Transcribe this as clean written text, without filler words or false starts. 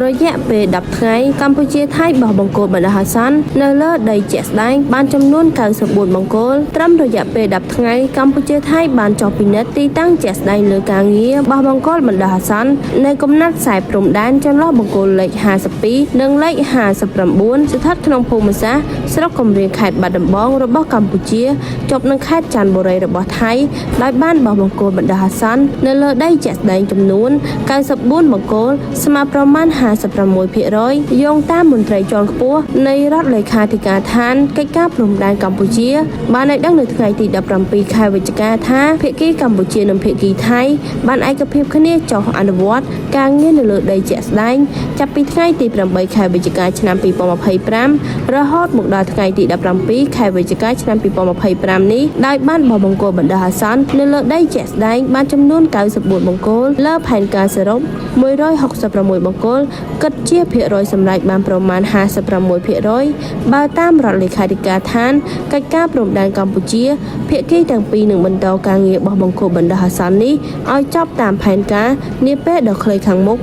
រយៈពេល10ថ្ងៃកម្ពុជាថៃបោះបង្គោលបណ្ដោះអាសន្ននៅលើដីជាក់ស្ដែងបានចំនួន94បង្គោលត្រឹមរយៈពេល10ថ្ងៃកម្ពុជាថៃបានចុះពិនិត្យទីតាំងជាក់ស្ដែងលើការងារបោះបង្គោលបណ្ដោះអាសន្ននៅកំណត់ខ្សែព្រំដែនចន្លោះបង្គោលលេខ52និងលេខ59ស្ថិតក្នុងភូមិសាស្ត្រស្រុកកំរៀងខេត្តបាត់ដំបងរបស់កម្ពុជាជាប់នឹងខេត្តចន្ទបុរីរបស់ថៃដោយបានបោះបង្គោលបណ្ដោះអាសន្ននៅលើដីជាក់ស្ដែងចំនួន94បង្គោលស្មើប្រមាណ56%យោងតាមមន្ត្រីជាន់ខ្ពស់នៃរដ្ឋលេខាធិការដ្ឋានកិច្ចការព្រំដែនកម្ពុជាបានឲ្យដឹងនៅថ្ងៃទី17ខែវិច្ឆិកាថាភាគីកម្ពុជានិងភាគីថៃបានឯកភាពគ្នាចុះអនុវត្តការងារនៅលើដីជាក់ស្ដែងចាប់ពីថ្ងៃទី8ខែវិច្ឆិកាឆ្នាំ2025រហូតមកដល់ថ្ងៃទី17ខែវិច្ឆិកាឆ្នាំ2025នេះដោយបានបោះបង្គោលបណ្ដោះអាសន្ននៅលើដីជាក់ស្ដែងបានចំនួន94បង្គោលលើផែនការសរុប166បង្គោលគិតជាភាគរយសម្រាប់បានប្រមាណ56%បើតាមរដ្ឋលេខាធិការដ្ឋានកិច្ចការព្រំដែនកម្ពុជាភាគីទាំងពីរនឹងបន្តការងារបោះបង្គោលបណ្ដោះអាសន្ននេះឲ្យចប់តាមផែនការនាពេលដ៏ខ្លីខាងមុខ